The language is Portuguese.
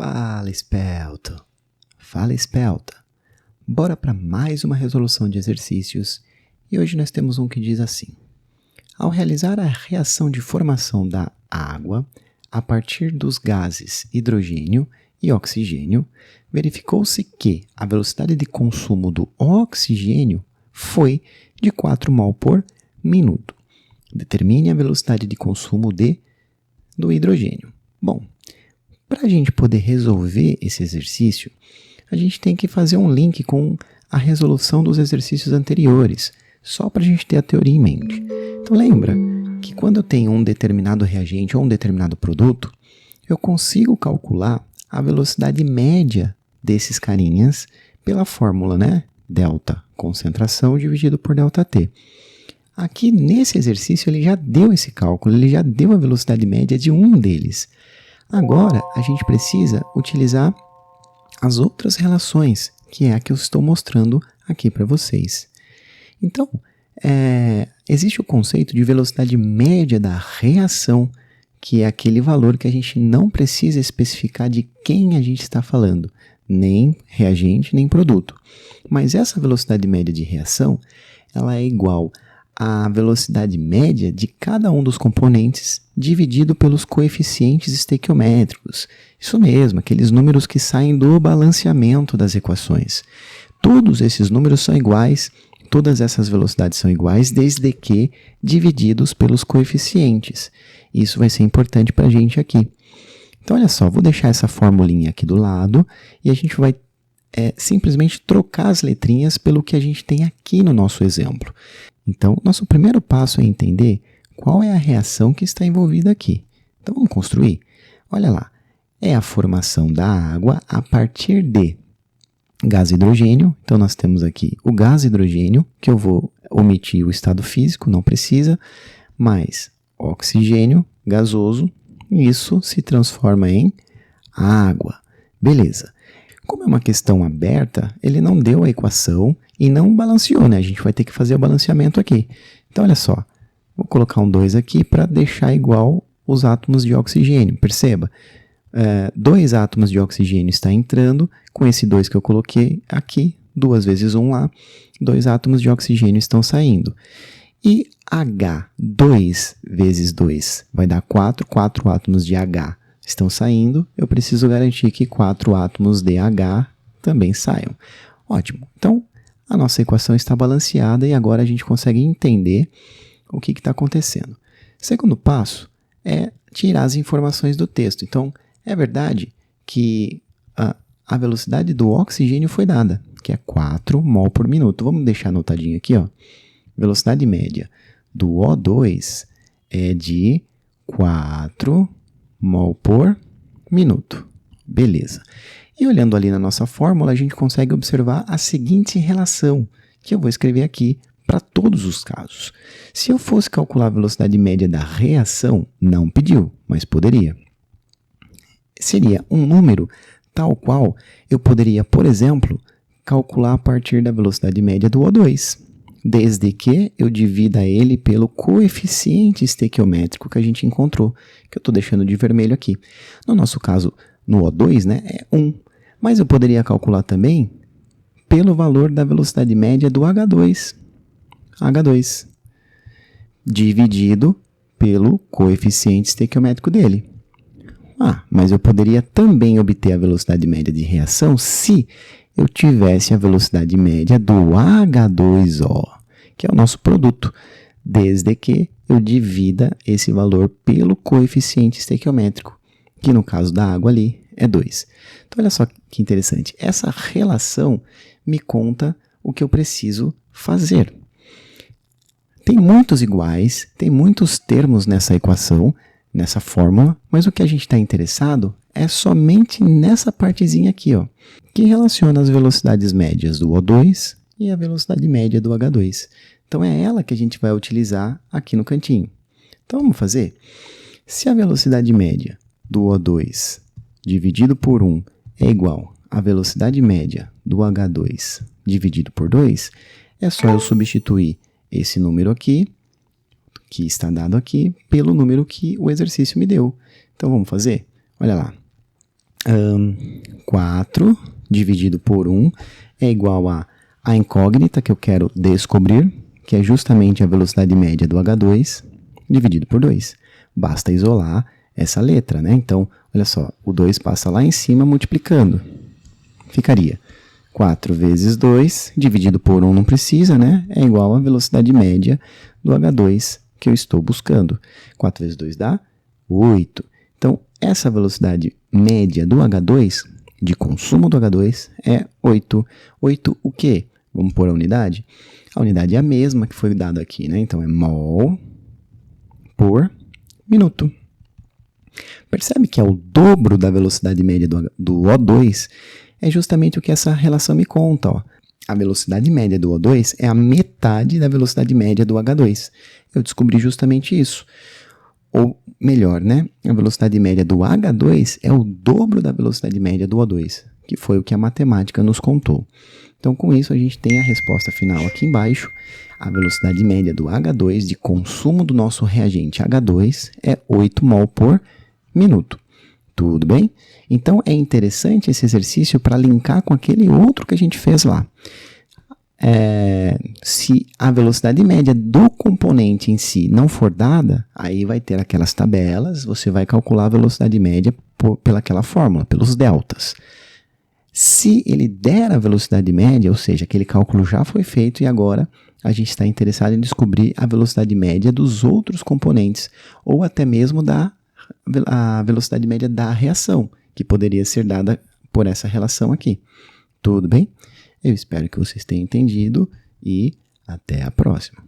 Fala, espelto! Fala, espelta! Bora para mais uma resolução de exercícios e hoje nós temos um que diz assim: ao realizar a reação de formação da água a partir dos gases hidrogênio e oxigênio, verificou-se que a velocidade de consumo do oxigênio foi de 4 mol por minuto. Determine a velocidade de consumo do hidrogênio. Bom, para a gente poder resolver esse exercício, a gente tem que fazer um link com a resolução dos exercícios anteriores, só para a gente ter a teoria em mente. Então lembra que quando eu tenho um determinado reagente ou um determinado produto, eu consigo calcular a velocidade média desses carinhas pela fórmula, né? Delta concentração dividido por delta T. Aqui nesse exercício ele já deu esse cálculo, ele já deu a velocidade média de um deles. Agora, a gente precisa utilizar as outras relações, que é a que eu estou mostrando aqui para vocês. Então, existe o conceito de velocidade média da reação, que é aquele valor que a gente não precisa especificar de quem a gente está falando, nem reagente, nem produto. Mas essa velocidade média de reação, ela é igual a velocidade média de cada um dos componentes dividido pelos coeficientes estequiométricos. Isso mesmo, aqueles números que saem do balanceamento das equações. Todos esses números são iguais, todas essas velocidades são iguais, desde que divididos pelos coeficientes. Isso vai ser importante para a gente aqui. Então, olha só, vou deixar essa formulinha aqui do lado e a gente vai simplesmente trocar as letrinhas pelo que a gente tem aqui no nosso exemplo. Então, nosso primeiro passo é entender qual é a reação que está envolvida aqui. Então, vamos construir? Olha lá, é a formação da água a partir de gás hidrogênio. Então, nós temos aqui o gás hidrogênio, que eu vou omitir o estado físico, não precisa, mais oxigênio gasoso, e isso se transforma em água. Beleza. Como é uma questão aberta, ele não deu a equação e não balanceou, né? A gente vai ter que fazer o balanceamento aqui. Então, olha só, vou colocar um 2 aqui para deixar igual os átomos de oxigênio. Perceba, 2 átomos de oxigênio está entrando, com esse 2 que eu coloquei aqui, 2 vezes 1 lá, 2 átomos de oxigênio estão saindo. E H, 2 vezes 2 vai dar 4, 4 átomos de H estão saindo, eu preciso garantir que 4 átomos de H também saiam. Ótimo. Então, a nossa equação está balanceada e agora a gente consegue entender o que está acontecendo. Segundo passo é tirar as informações do texto. Então, é verdade que a velocidade do oxigênio foi dada, que é 4 mol por minuto. Vamos deixar anotadinho aqui, ó. Velocidade média do O2 é de 4 mol por minuto. Beleza. E olhando ali na nossa fórmula, a gente consegue observar a seguinte relação, que eu vou escrever aqui para todos os casos. Se eu fosse calcular a velocidade média da reação, não pediu, mas poderia. Seria um número tal qual eu poderia, por exemplo, calcular a partir da velocidade média do O2, desde que eu divida ele pelo coeficiente estequiométrico que a gente encontrou, que eu estou deixando de vermelho aqui. No nosso caso, no O2, né, é 1. Mas eu poderia calcular também pelo valor da velocidade média do H2. H2 dividido pelo coeficiente estequiométrico dele. Mas eu poderia também obter a velocidade média de reação se eu tivesse a velocidade média do H2O, que é o nosso produto, desde que eu divida esse valor pelo coeficiente estequiométrico, que no caso da água ali é 2. Então, olha só que interessante. Essa relação me conta o que eu preciso fazer. Tem muitos iguais, tem muitos termos nessa equação, nessa fórmula, mas o que a gente está interessado é somente nessa partezinha aqui, ó, que relaciona as velocidades médias do O2 e a velocidade média do H2. Então, é ela que a gente vai utilizar aqui no cantinho. Então, vamos fazer? Se a velocidade média do O2 dividido por 1 é igual à velocidade média do H2 dividido por 2, é só eu substituir esse número aqui, que está dado aqui, pelo número que o exercício me deu. Então, vamos fazer? Olha lá. 4 dividido por 1 é igual a incógnita que eu quero descobrir, que é justamente a velocidade média do H2, dividido por 2. Basta isolar essa letra, né? Então, olha só, o 2 passa lá em cima multiplicando. Ficaria 4 vezes 2, dividido por 1 não precisa, né? É igual à velocidade média do H2 que eu estou buscando. 4 vezes 2 dá 8. Então, essa velocidade média do H2, de consumo do H2, é 8. 8 o quê? Vamos pôr a unidade? A unidade é a mesma que foi dada aqui, né? Então, é mol por minuto. Percebe que é o dobro da velocidade média do O2, é justamente o que essa relação me conta, ó. A velocidade média do O2 é a metade da velocidade média do H2. Eu descobri justamente isso. Ou melhor, né? A velocidade média do H2 é o dobro da velocidade média do O2, que foi o que a matemática nos contou. Então, com isso, a gente tem a resposta final aqui embaixo. A velocidade média do H2 de consumo do nosso reagente H2 é 8 mol por minuto. Tudo bem? Então, é interessante esse exercício para linkar com aquele outro que a gente fez lá. Se a velocidade média do componente em si não for dada, aí vai ter aquelas tabelas, você vai calcular a velocidade média pelaquela fórmula, pelos deltas. Se ele der a velocidade média, ou seja, aquele cálculo já foi feito e agora a gente está interessado em descobrir a velocidade média dos outros componentes, ou até mesmo a velocidade média da reação, que poderia ser dada por essa relação aqui. Tudo bem? Eu espero que vocês tenham entendido e até a próxima.